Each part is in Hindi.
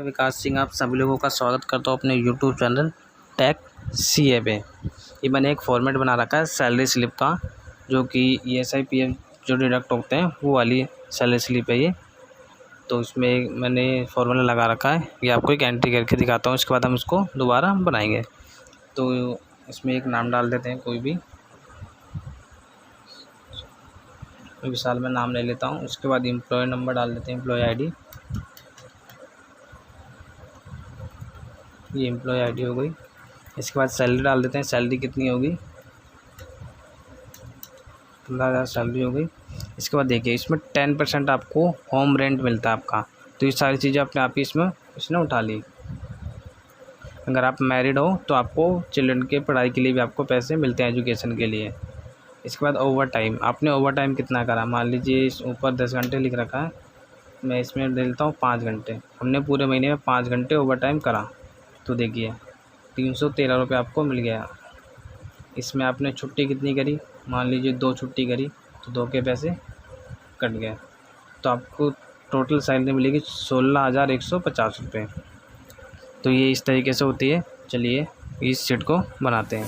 विकास सिंह आप सभी लोगों का स्वागत करता हूँ अपने यूट्यूब चैनल टेक सीए पे। ये मैंने एक फॉर्मेट बना रखा है सैलरी स्लिप का, जो कि ESI PF जो डिडक्ट होते हैं वो वाली सैलरी स्लिप है ये। तो इसमें मैंने फॉर्मूला लगा रखा है, ये आपको एक एंट्री करके दिखाता हूँ, इसके बाद हम इसको दोबारा बनाएंगे। तो इसमें एक नाम डाल देते हैं, कोई भी विशाल में नाम ले लेता हूँ। उसके बाद एम्प्लॉय नंबर डाल देते हैं, एम्प्लॉय ID। ये एम्प्लॉय ID हो गई। इसके बाद सैलरी डाल देते हैं, सैलरी कितनी होगी, 15,000 सैलरी हो गई। इसके बाद देखिए इसमें 10% आपको होम रेंट मिलता है आपका। तो ये सारी चीज़ें अपने आप ही इसने उठा ली। अगर आप मैरिड हो तो आपको चिल्ड्रन के पढ़ाई के लिए भी आपको पैसे मिलते हैं, एजुकेशन के लिए। इसके बाद ओवर टाइम, आपने ओवर टाइम कितना करा, मान लीजिए इस ऊपर 10 घंटे लिख रखा है, मैं इसमें दे देता हूँ 5 घंटे। हमने पूरे महीने में 5 घंटे ओवर टाइम करा, तो देखिए 313 रुपये आपको मिल गया। इसमें आपने छुट्टी कितनी करी, मान लीजिए 2 छुट्टी करी, तो 2 के पैसे कट गए, तो आपको टोटल सैलरी मिलेगी 16,150 रुपये। तो ये इस तरीके से होती है। चलिए इस शीट को बनाते हैं।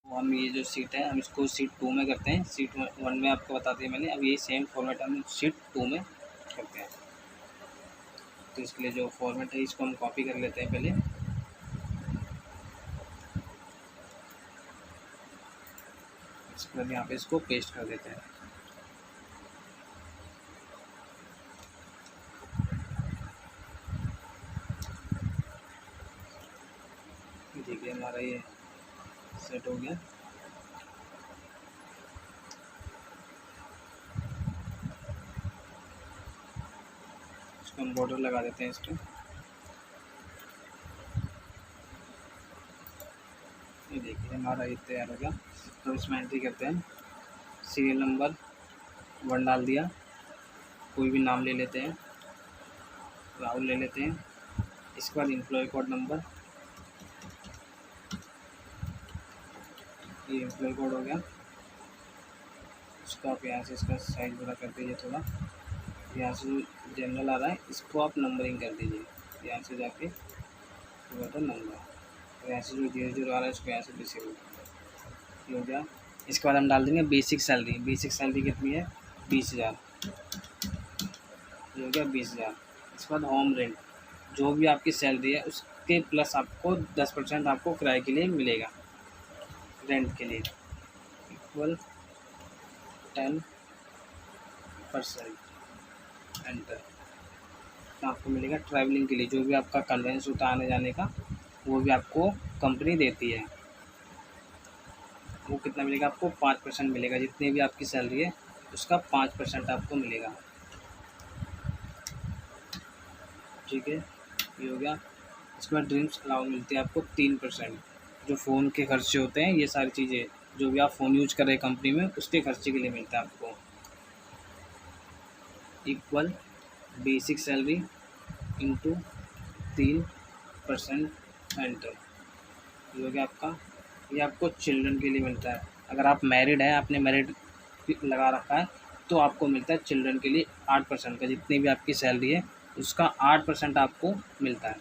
हम ये जो सीट है हम इसको सीट 2 में करते हैं। सीट 1 में आपको बता दिया मैंने, अब ये सेम फॉर्मेट हम सीट 2 में करते हैं। तो इसके लिए जो फॉर्मेट है इसको हम कॉपी कर लेते हैं पहले। इसके बाद यहाँ पे इसको पेस्ट कर देते हैं। देखिए हमारा ये सेट हो गया। इसको हम बॉर्डर लगा देते हैं इस पर। ये देखिए हमारा ये तैयार हो गया। तो इसमें एंट्री करते हैं, सीरियल नंबर 1 डाल दिया, कोई भी नाम ले लेते हैं, राहुल ले लेते हैं। इसके बाद एम्प्लॉय कोड नंबर, ये एम्प्लॉय कोड हो गया। इसको आप यहाँ से इसका साइज बड़ा कर दीजिए थोड़ा। यहाँ से जो जनरल आ रहा है इसको आप नंबरिंग कर दीजिए, यहाँ से जाके नंबर, यहाँ से जो 0 आ रहा है इसको यहाँ से डिसेबल ये हो गया। इसके बाद हम डाल देंगे बेसिक सैलरी। बेसिक सैलरी कितनी है, 20,000, ये हो गया 20,000। इसके बाद होम रेंट, जो भी आपकी सैलरी है उसके प्लस आपको 10% आपको किराए के लिए मिलेगा, रेंट के लिए, इक्वल 10% एंटर। तो आपको मिलेगा ट्रैवलिंग के लिए, जो भी आपका कन्वेंस होता है आने जाने का, वो भी आपको कंपनी देती है। वो कितना मिलेगा आपको, 5% मिलेगा। जितनी भी आपकी सैलरी है उसका 5% आपको मिलेगा। ठीक है, ये हो गया। इसके बाद ड्रीम्स अलाउ मिलती है आपको 3%। जो फ़ोन के खर्चे होते हैं, ये सारी चीज़ें जो भी आप फ़ोन यूज कर रहे हैं कंपनी में, उसके खर्चे के लिए मिलता है आपको। Equal basic salary into 3% enter, ये हो गया आपका। ये आपको चिल्ड्रन के लिए मिलता है। अगर आप मैरिड हैं, आपने मैरिड लगा रखा है, तो आपको मिलता है चिल्ड्रन के लिए 8% का। जितनी भी आपकी सैलरी है उसका 8% आपको मिलता है।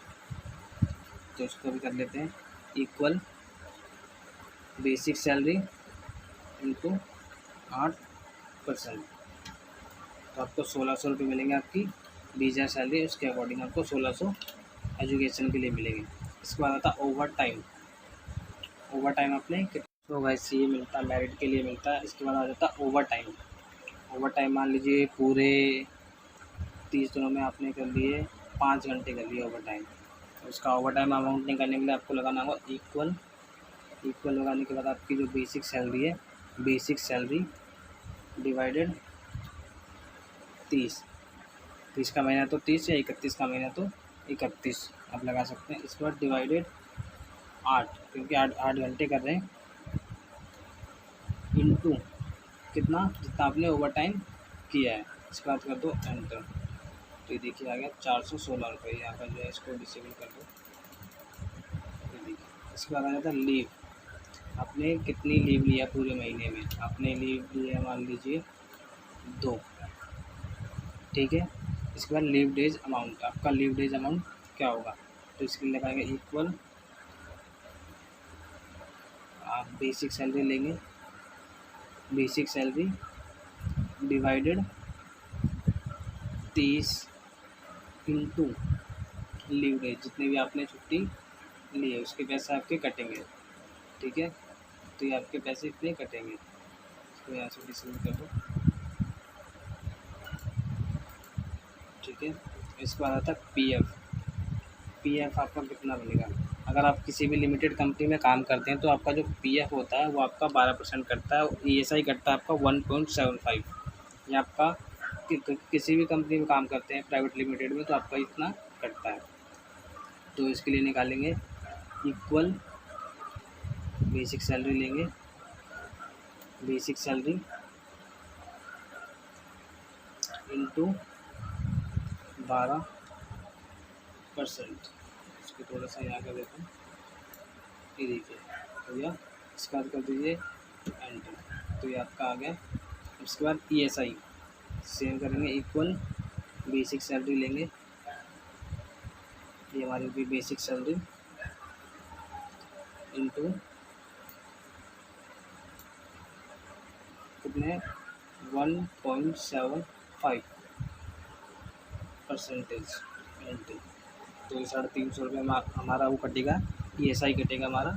तो इसको भी कर लेते हैं, इक्वल बेसिक सैलरी इंटू 8%। तो आपको 1,600 रुपये मिलेंगे। आपकी 20,000 सैलरी, उसके अकॉर्डिंग आपको 1,600 एजुकेशन के लिए मिलेंगे। इसके बाद आता ओवर टाइम। ओवर टाइम आपने तो वैसे ये मिलता है, मैरिड के लिए मिलता है। इसके बाद आ जाता है ओवर टाइम। ओवर टाइम मान लीजिए पूरे 30 दिनों में आपने कर लिए 5 घंटे कर लिए ओवर टाइम। तो उसका ओवर टाइम अमाउंट निकालने के लिए आपको लगाना होगा इक्वल लगाने के बाद आपकी जो बेसिक सैलरी है, बेसिक सैलरी डिवाइडेड 30 का महीना तो 30 या 31 का महीना तो 31 आप लगा सकते हैं। इसके बाद डिवाइडेड 8, क्योंकि 8 घंटे कर रहे हैं, इंटू कितना, जितना आपने ओवर टाइम किया है। इसके बाद कर दो एंटर। तो ये देखिए आ गया 416 रुपये। यहाँ पर जो है इसको डिसेबल कर दो। ये देखिए, इसके बाद आ जाता है लीव। आपने कितनी लीव लिया पूरे महीने में, आपने लीव लिया मान लीजिए 2, ठीक है। इसके बाद लीव डेज अमाउंट, आपका लीव डेज अमाउंट क्या होगा, तो इसके लिए लगाएंगे इक्वल, आप बेसिक सैलरी लेंगे, basic salary divided 30 into leave days, जितने भी आपने छुट्टी ली है उसके पैसे आपके कटेंगे, ठीक है। तो ये आपके पैसे इतने कटेंगे, तो यहाँ से डिस्काउंट कर दो, ठीक है। इसके बाद आता है पीएफ। पीएफ आपका कितना बनेगा, अगर आप किसी भी लिमिटेड कंपनी में काम करते हैं तो आपका जो पीएफ होता है वो आपका 12% कटता है, ईएसआई कटता है आपका 1.75। ये आपका किसी भी कंपनी में काम करते हैं प्राइवेट लिमिटेड में तो आपका इतना कटता है। तो इसके लिए निकालेंगे इक्वल, बेसिक सैलरी लेंगे, बेसिक सैलरी इंटू 12%, इसको थोड़ा सा यहाँ कर देते हैं, ये देखिए भैया, इसके बाद कर दीजिए एंटर, तो ये आपका आ गया। उसके बाद ईएसआई सेम करेंगे, इक्वल बेसिक सैलरी लेंगे, ये हमारी भी बेसिक सैलरी इंटू कितने 1.75% एंट्री, तो ये 350 रुपये में हमारा वो कटेगा, ईएसआई कटेगा हमारा,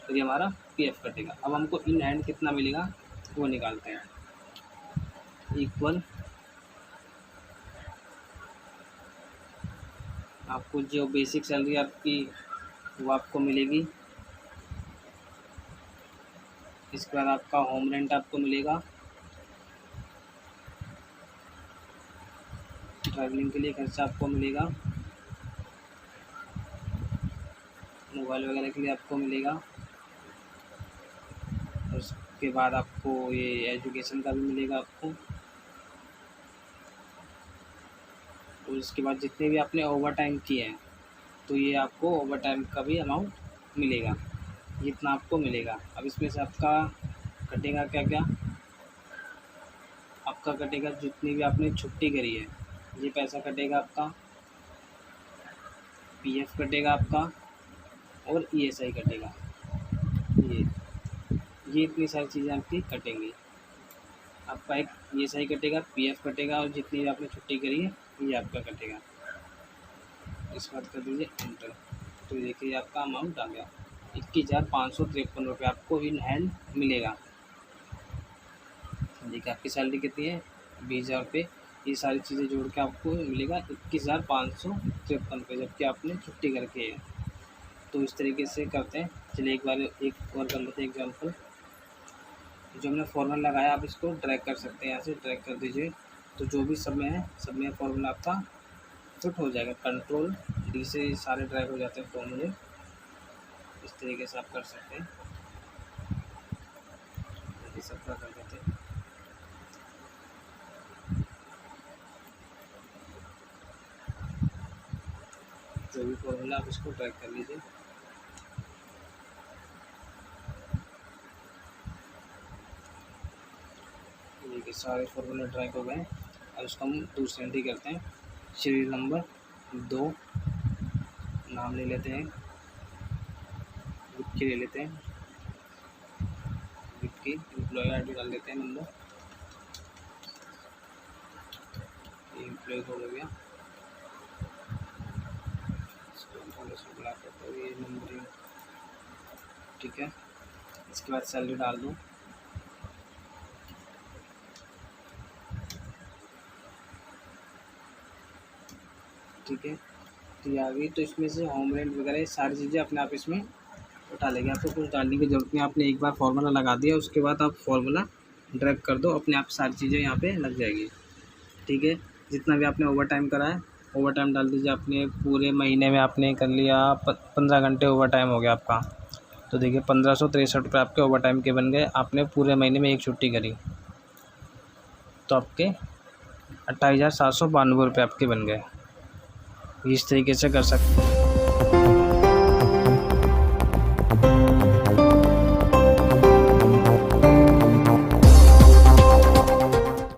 तो ये हमारा पीएफ कटेगा। अब हमको इन हैंड कितना मिलेगा वो निकालते हैं, इक्वल आपको जो बेसिक सैलरी आपकी वो आपको मिलेगी, इसके बाद आपका होम रेंट आपको मिलेगा, ट्रैवलिंग के लिए खर्चा आपको मिलेगा, मोबाइल वगैरह के लिए आपको मिलेगा, उसके बाद आपको ये एजुकेशन का भी मिलेगा आपको, और उसके बाद जितने भी आपने ओवर टाइम किए हैं तो ये आपको ओवर टाइम का भी अमाउंट मिलेगा, जितना आपको मिलेगा। अब इसमें से आपका कटेगा क्या क्या, आपका कटेगा जितनी भी आपने छुट्टी करी है ये पैसा कटेगा आपका, पीएफ कटेगा आपका और ईएसआई कटेगा, ये इतनी सारी चीज़ें आपकी कटेंगी। आपका एक ईएसआई कटेगा, पीएफ कटेगा और जितनी भी आपने छुट्टी करी है ये आपका कटेगा। इसके बाद कर दीजिए एंटर, तो देखिए आपका अमाउंट आ गया 21,553 रुपये आपको इन हैंड मिलेगा। देखिए आपकी सैलरी कितनी है 20,000 रुपये, ये सारी चीज़ें जोड़ के आपको मिलेगा 21,553 रुपये, जबकि आपने छुट्टी करके है। तो इस तरीके से करते हैं। चलिए एक बार एक और कर लेते हैं एग्जांपल। जो हमने फॉर्मूला लगाया आप इसको ड्रैग कर सकते हैं, यहाँ से ड्रैग कर दीजिए, तो जो भी सब में है सब में फॉर्मूला आपका फिट हो जाएगा। कंट्रोल डी से सारे ड्रैग हो जाते हैं फॉर्मूले, इस तरीके से आप कर सकते हैं। ये सब कर देते हैं। जो भी फॉर्मूला आप इसको ड्रैग कर लीजिए। देखिए सारे फॉर्मूले ड्रैग हो गए। अब इसको हम दूसरी एंट्री करते हैं। सीरियल नंबर 2 नाम ले लेते हैं, विक्की ले लेते हैं, विक्की एम्प्लॉय आईडी डाल देते हैं नंबर, ये एम्प्लॉय हो गया, ये नंबर ठीक है। इसके बाद सैलरी डाल दूँ, ठीक है। तो ये आ गई। तो इसमें से होम रेंट वगैरह सारी चीज़ें अपने आप इसमें उठा लेंगे, आपको कुछ डालने की जरूरत नहीं। आपने एक बार फार्मूला लगा दिया उसके बाद आप फार्मूला ड्रैग कर दो, अपने आप सारी चीज़ें यहाँ पे लग जाएगी, ठीक है। जितना भी आपने ओवर टाइम करा है ओवर टाइम डाल दीजिए। आपने पूरे महीने में आपने कर लिया 15 घंटे ओवर टाइम हो गया आपका, तो देखिए 1563 रुपये आपके ओवर टाइम के बन गए। आपने पूरे महीने में एक छुट्टी करी तो आपके 28,792 रुपये आपके बन गए। इस तरीके से कर सकते हैं।